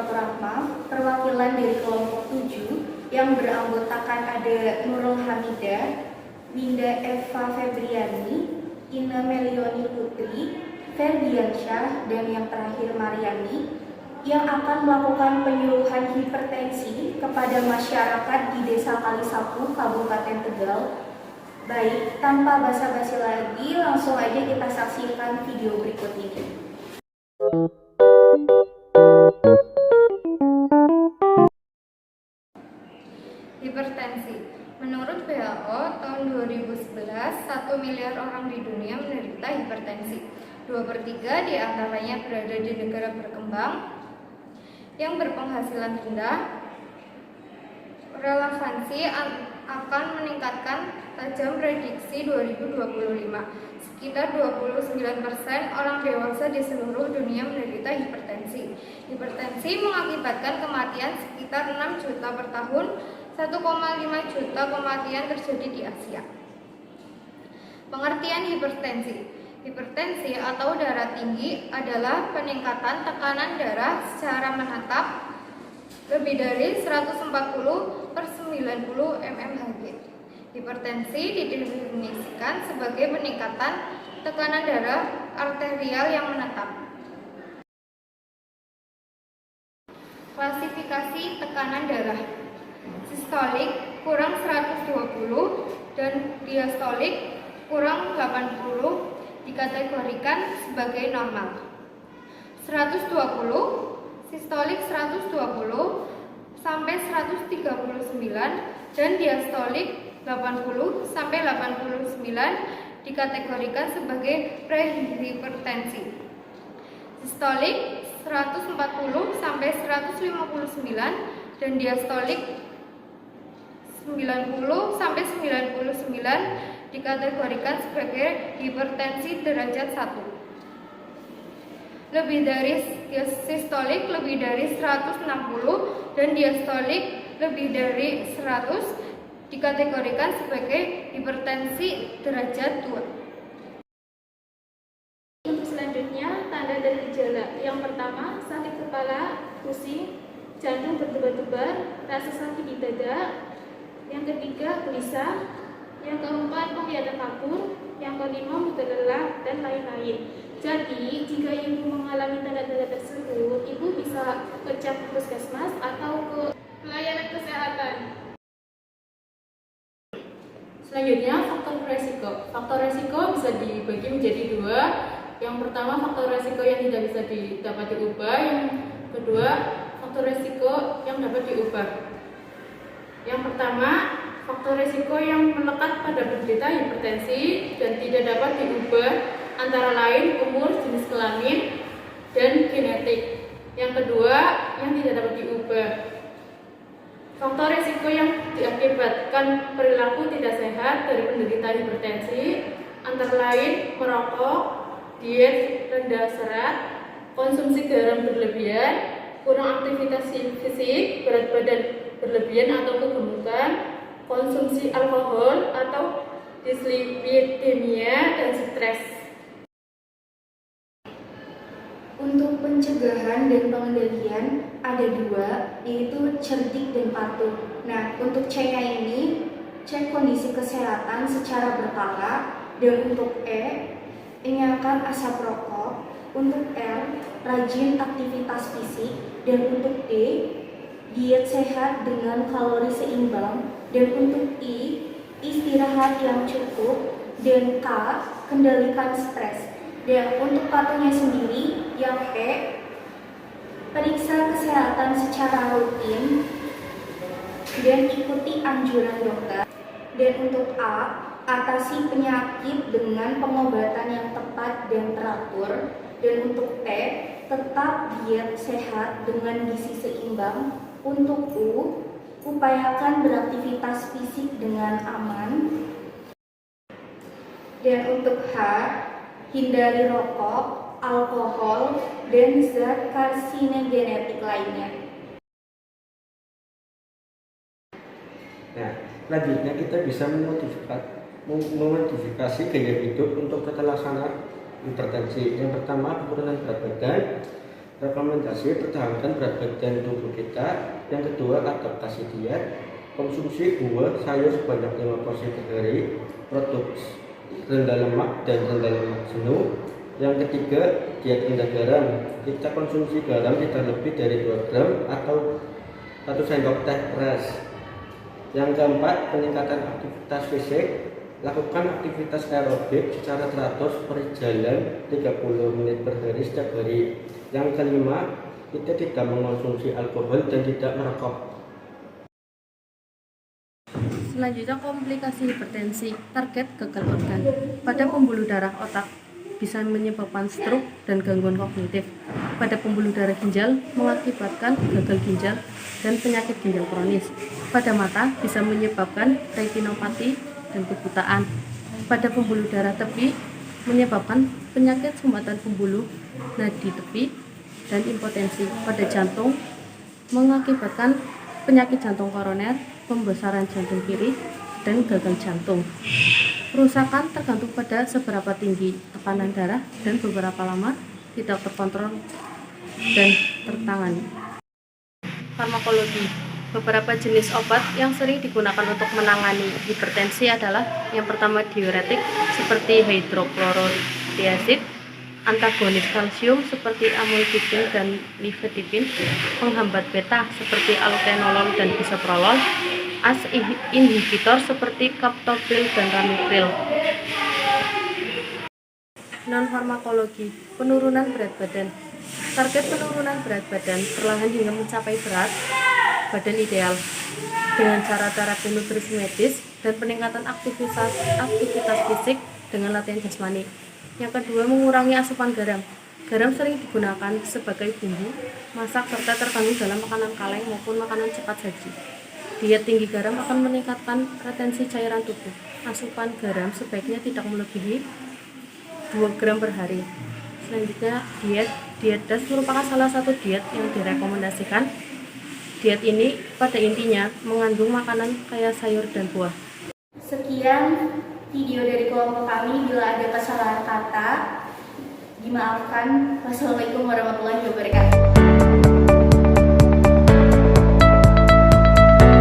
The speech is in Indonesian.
suatu rahma perwakilan dari kelompok 7 yang beranggotakan ada Nurul Hamidah, Winda Eva Febriani, Ina Melioni Putri, Ferdiansyah, dan yang terakhir Mariani, yang akan melakukan penyuluhan hipertensi kepada masyarakat di Desa Kalisapu, Kabupaten Tegal. Baik, tanpa basa-basi lagi, langsung aja kita saksikan video berikut ini. Hipertensi. Menurut WHO, tahun 2011, 1 miliar orang di dunia menderita hipertensi. 2/3 di antaranya berada di negara berkembang yang berpenghasilan rendah. Relevansi akan meningkatkan tajam prediksi 2025. Sekitar 29% orang dewasa di seluruh dunia menderita hipertensi. Hipertensi mengakibatkan kematian sekitar 6 juta per tahun. 1,5 juta kematian terjadi di Asia. Pengertian hipertensi. Hipertensi atau darah tinggi adalah peningkatan tekanan darah secara menetap lebih dari 140/90 mmHg. Hipertensi didefinisikan sebagai peningkatan tekanan darah arterial yang menetap. Klasifikasi tekanan darah. Sistolik kurang 120 dan diastolik kurang 80 dikategorikan sebagai normal. 120, sistolik 120 sampai 139 dan diastolik 80 sampai 89 dikategorikan sebagai prehipertensi. Sistolik 140 sampai 159 dan diastolik 90 sampai 99 dikategorikan sebagai hipertensi derajat 1. Lebih dari sistolik lebih dari 160 dan diastolik lebih dari 100 dikategorikan sebagai hipertensi derajat 2. Untuk selanjutnya, tanda dan gejala. Yang pertama, sakit kepala, pusing, jantung berdebar-debar, rasa sakit di dada. Yang ketiga, gelisah. Yang keempat, penglihatan kabur. Yang kelima, mudah lelah, dan lain-lain. Jadi, jika ibu mengalami tanda-tanda tersebut, ibu bisa cek ke puskesmas atau ke pelayanan kesehatan. Selanjutnya, faktor resiko. Faktor resiko bisa dibagi menjadi dua. Yang pertama, faktor resiko yang tidak bisa dapat diubah. Yang kedua, faktor resiko yang dapat diubah. Yang pertama, faktor resiko yang melekat pada penderita hipertensi dan tidak dapat diubah antara lain umur, jenis kelamin, dan genetik. Yang kedua, yang tidak dapat diubah. Faktor resiko yang diakibatkan perilaku tidak sehat dari penderita hipertensi antara lain merokok, diet rendah serat, konsumsi garam berlebihan, kurang aktivitas fisik, berat badan berlebihan atau kegemukan, konsumsi alkohol atau dislipidemia, dan stres. Untuk pencegahan dan pengendalian ada dua, yaitu cerdik dan patuh. Nah, untuk C-nya ini, cek kondisi kesehatan secara berkala, dan untuk E, enyahkan asap rokok. Untuk R, rajin aktivitas fisik, dan untuk D, diet sehat dengan kalori seimbang, dan untuk I, istirahat yang cukup, dan K, kendalikan stres. Dan untuk patuhnya sendiri, yang P, periksa kesehatan secara rutin dan ikuti anjuran dokter. Dan untuk A, atasi penyakit dengan pengobatan yang tepat dan teratur. Dan untuk T, tetap diet sehat dengan gizi seimbang. Untuk U, upayakan beraktivitas fisik dengan aman. Dan untuk H, hindari rokok, alkohol, dan zat karsinogenetik lainnya. Nah, selanjutnya kita bisa memodifikasi gaya hidup untuk terlaksana hipertensi. Yang pertama, penurunan berat badan. rekomendasi pertahankan berat badan tubuh kita. Yang kedua, adaptasi diet, konsumsi buah, sayur sebanyak 5 porsi per hari, produk rendah lemak dan rendah lemak jenuh. Yang ketiga, diet rendah garam, kita konsumsi garam tidak lebih dari 2 gram atau 1 sendok teh peras. Yang keempat, peningkatan aktivitas fisik, lakukan aktivitas aerobik secara teratur seperti jalan 30 menit per hari setiap hari. Yang kelima, kita tidak mengonsumsi alkohol dan tidak merokok. Selanjutnya, komplikasi hipertensi, target gagal organ. Pada pembuluh darah otak bisa menyebabkan stroke dan gangguan kognitif. Pada pembuluh darah ginjal mengakibatkan gagal ginjal dan penyakit ginjal kronis. Pada mata bisa menyebabkan retinopati dan kebutaan. Pada pembuluh darah tepi menyebabkan penyakit sumbatan pembuluh nadi tepi dan impotensi. Pada jantung mengakibatkan penyakit jantung koroner, pembesaran jantung kiri, dan gagal jantung. Kerusakan tergantung pada seberapa tinggi tekanan darah dan beberapa lama tidak terkontrol dan tertangani. Farmakologi. Beberapa jenis obat yang sering digunakan untuk menangani hipertensi adalah yang pertama diuretik seperti hidroklorothiazid, antagonis kalsium seperti amlodipin dan nifedipin, penghambat beta seperti altenolol dan bisoprolol, ACE inhibitor seperti captopril dan ramipril. Non-farmakologi, penurunan berat badan. Target penurunan berat badan perlahan hingga mencapai berat badan ideal dengan cara terapi nutrisi medis dan peningkatan aktivitas fisik dengan latihan jasmani. Yang kedua, mengurangi asupan garam. Garam sering digunakan sebagai bumbu masak serta terkandung dalam makanan kaleng maupun makanan cepat saji. Diet tinggi garam akan meningkatkan retensi cairan tubuh. Asupan garam sebaiknya tidak melebihi 2 gram per hari. Selanjutnya, diet DAS merupakan salah satu diet yang direkomendasikan. Diet ini pada intinya mengandung makanan kaya sayur dan buah. Sekian video dari kelompok kami. Bila ada kesalahan kata, dimaafkan. Wassalamualaikum warahmatullahi wabarakatuh.